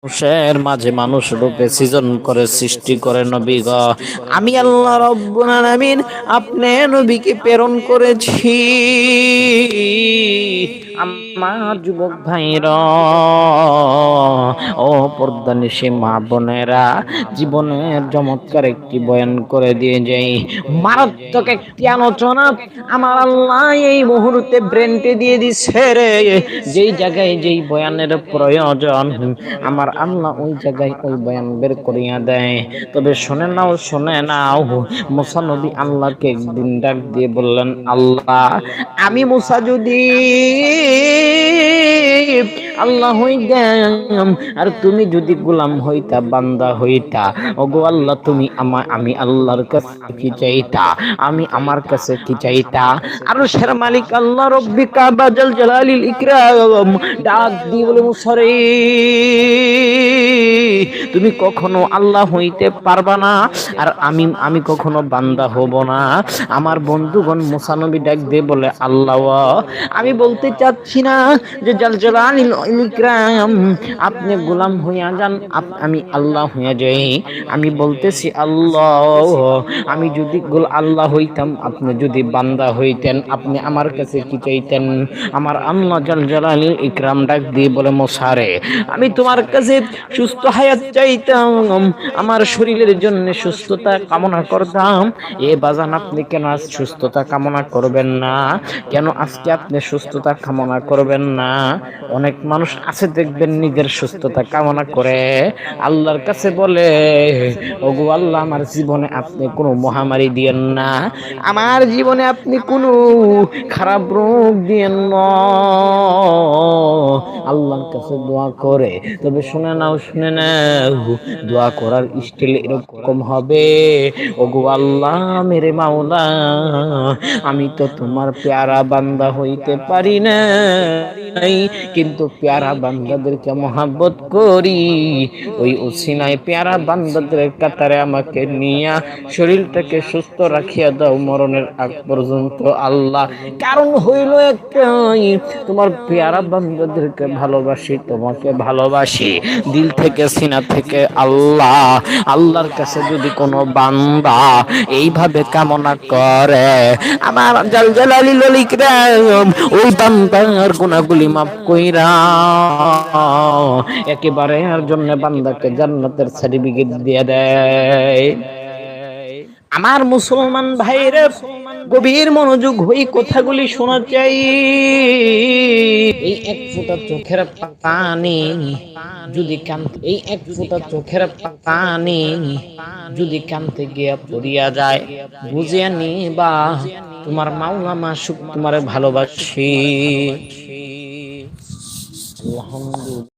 মানুষের মাঝে মানুষ রূপে সৃজন করে সৃষ্টি করে নবী গ আমি আল্লাহ রাব্বুল আলামিন আপনি নবীকে প্রেরণ করেছি আমার যুবক ভাইরা ও পর্দানিশী মা বোনেরা জীবনের চমৎকার একটি বয়ান করে দিয়ে যাই মারাত্মক একটি আলোচনা আমার আল্লাহ এই মুহূর্তে ব্রেনটে দিয়ে দিচ্ছে রে যেই জায়গায় যেই বয়ানের প্রয়োজন আমার আল্লাহ ওই জায়গায় ওই বয়ান বের করিয়া দেয়। তবে শুনে নাও মুসা নবী আল্লাহকে একদিন ডাক দিয়ে বললেন, আল্লাহ আমি মুসা যদি আল্লাহ হইতাম আর তুমি যদি গোলাম হইতা, বান্দা হইতা, ওগো আল্লাহ তুমি আমি আল্লাহর কাছে কি চাইতা, আমি আমার কাছে কি চাইতা? আরশের মালিক আল্লাহ রব্বিকা বাজাল জালালিল ইকরাম ডাক দিয়ে বলে, মুসারে তুমি কখনো আল্লাহ হইতে পারবা না আর আমি কখনো বান্দা হব না। আমার বন্ধুগণ মুসা নবী ডাক দিয়ে বলে, আল্লাহ আমি বলতে চাচ্ছি না যে জাল জালালিল ইকরাম আপনি গোলাম হইয়া যান, আমি আল্লাহ হইয়া যাই। আমি বলতেছি আল্লাহ আমি যদি আল্লাহ হইতাম, আপনি যদি বান্দা হইতেন, আপনি আমার কাছে কি চাইতেন? আমার আল্লাহ জাল জালালিল ইকরাম ডাক দিয়ে বলে, মুসারে আমি তোমার কাছে সুস্থ হায়াত চাইতাম, আমার শরীরের জন্য সুস্থতা কামনা করতাম। এ বাজান আপনি কেন আজ সুস্থতা কামনা করবেন না? কেন আজকে আপনি সুস্থতা কামনা করবেন না? অনেক মানুষ আছে দেখবেন নিজের সুস্থতা কামনা করে আল্লাহর কাছে বলে, ওগো আল্লাহ আমার জীবনে আপনি কোনো মহামারী দিয়েন না, আমার জীবনে আপনি কোনো খারাপ রোগ দিয়েন না। আল্লাহর কাছে দোয়া করে। তবে শুনে নাও দোয়া করার স্টাইল এরকম হবে, ওগো আল্লাহ মেরে মাওলা আমি তো তোমার প্যারা বান্দা হইতে পারি না, কিন্তু প্যারা বান্দাদেরকে মহাব্বত করি, ওই উসিনায় প্যারা বান্দাদের কাতারে আমাকে নিয়া শরীরটাকে সুস্থ রাখিয়া দাও মরণের আগ পর্যন্ত আল্লাহ। কারণ হইল একটাই, তোমার প্যারা বান্দাদেরকে ভালোবাসি, তোমাকে ভালোবাসি দিল থেকে, সিনা থেকে। আল্লাহর কাছে যদি কোনো বান্দা এইভাবে কামনা করে, আমার জাল জালালিল ইকরাম ওই বান্দার গুনাহগুলি মাফ কইরা একেবারে এর জন্য বান্দাকে জান্নাতের সার্টিফিকেট দিয়ে দেয়। আমার মুসলমান ভাইরা গভীর মনোযোগ হই কথাগুলি শোনা চাই। এই এক ফোঁটা চোখের পানি যদি এই এক ফোঁটা চোখের পানি যদি কানতে গিয়া পড়িয়া যায়, বুঝিয়া নিবা তোমার মাওলা মাসুক তোমারে ভালোবাসি। আলহামদুলিল্লাহ।